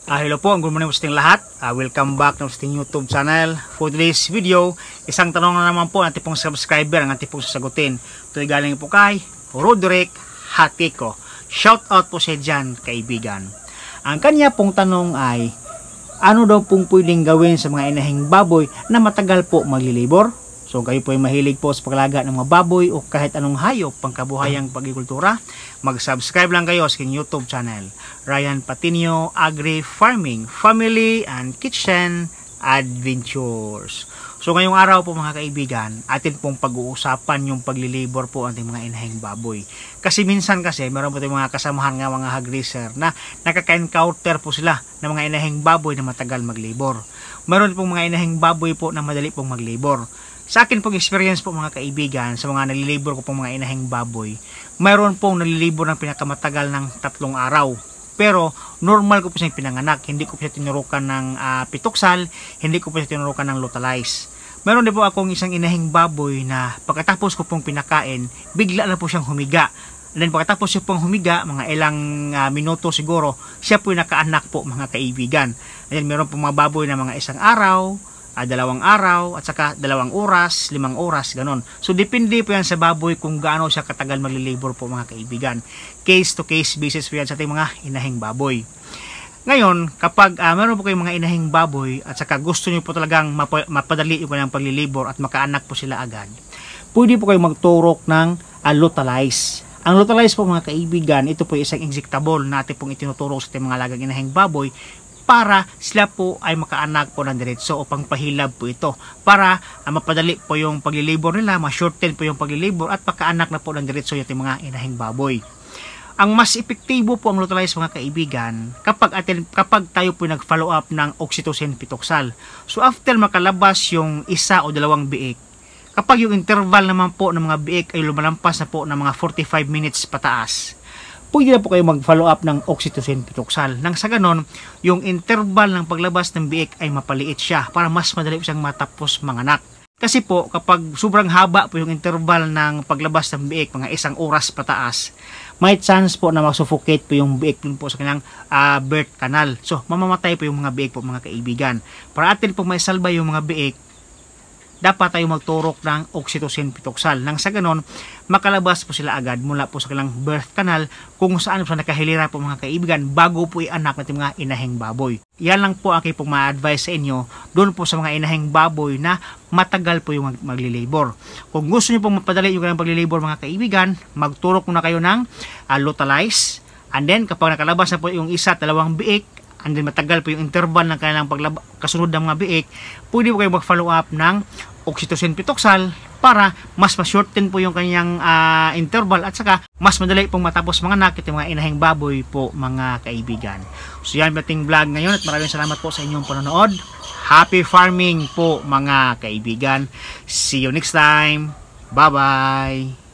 Hello po, good morning po sa ating lahat. Welcome back na sa ating YouTube channel. For today's video, isang tanong na naman po ng ating pong subscriber ang ating pong sasagutin. Ito ay galing po kay Roderick Hatiko. Shout out po siya dyan, kaibigan. Ang kanya pong tanong ay, ano daw pong pwedeng gawin sa mga inahing baboy na matagal po maglilibor? So kayo po ay mahilig po sa paglaga ng mga baboy o kahit anong hayop pangkabuhayang pagkikultura, mag-subscribe lang kayo sa aking YouTube channel, Ryan Patinio Agri Farming, Family and Kitchen Adventures. So ngayong araw po mga kaibigan, atin pong pag-uusapan yung paglilibor po ating mga inahing baboy. Kasi minsan meron po tayong mga kasamahan nga mga hog raiser na nakaka-encounter po sila ng mga inahing baboy na matagal maglibor. Meron pong mga inahing baboy po na madali pong maglibor. Sa akin pong experience po mga kaibigan, sa mga nalilibor ko pong mga inahing baboy, mayroon pong nalilibor ng pinakamatagal ng 3 araw. Pero normal ko po siyang pinanganak, hindi ko po siya tinurukan ng pituksal, hindi ko po siya tinurukan ng lutalize. Meron din po akong isang inahing baboy na pagkatapos ko pong pinakain, bigla na po siyang humiga. And then pagkatapos siya pong humiga, mga ilang minuto siguro, siya po yung nakaanak po mga kaibigan. And then meron pong mga baboy na mga 1 araw, 2 araw, at saka 2 oras, 5 oras, ganon. So, depende po yan sa baboy kung gaano siya katagal maglilibor po mga kaibigan. Case to case basis po yan sa ating mga inahing baboy. Ngayon, kapag meron po kayong mga inahing baboy at saka gusto nyo po talagang mapadali yung kanyang paglilibor at makaanak po sila agad, pwede po kayong magturok ng lutalize. Ang lutalize po mga kaibigan, ito po isang injectable na ating pong itinuturok sa ating mga alagang inahing baboy para sila po ay makaanak po ng diretso o pangpahilab po ito para mapadali po yung paglilibor nila, ma-shorten po yung paglilibor at makaanak na po ng diretso yung mga inahing baboy. Ang mas epektibo po ang lutalize mga kaibigan kapag tayo po nag-follow up ng oxytocin pituksal. So after makalabas yung 1 o 2 biik, kapag yung interval naman po ng mga biik ay lumalampas na po ng mga 45 minutes pataas, pwede na po kayo mag-follow up ng oxytocin pituksal. Nang sa ganon, yung interval ng paglabas ng biik ay mapaliit siya para mas madali siyang matapos manganak. Kasi po, kapag sobrang haba po yung interval ng paglabas ng biik, mga 1 oras pataas, may chance po na mag-suffocate po yung biik dun po sa kanyang birth canal. So, mamamatay po yung mga biik po mga kaibigan. Para atin po may salba yung mga biik, dapat tayo magturok ng oxytocin pituksal. Nang sa ganon, makalabas po sila agad mula po sa kanilang birth canal kung saan po nakahilira po mga kaibigan bago po i-anak natin mga inahing baboy. Yan lang po aking pong ma-advise sa inyo doon po sa mga inahing baboy na matagal po yung maglilibor. Kung gusto nyo pong mapadali yung kanilang paglilibor mga kaibigan, magturok muna kayo ng lutalize. And then kapag nakalabas na po yung 1 at 2 biik, and then matagal po yung interval ng kanilang kasunod ng mga biik, pwede po kayo mag-follow up ng oxytocin pituksal para mas ma-shorten po yung kanyang interval at saka mas madali pong matapos mga anak at mga inahing baboy po mga kaibigan. So yan ating vlog ngayon at maraming salamat po sa inyong panonood. Happy farming po mga kaibigan. See you next time. Bye bye.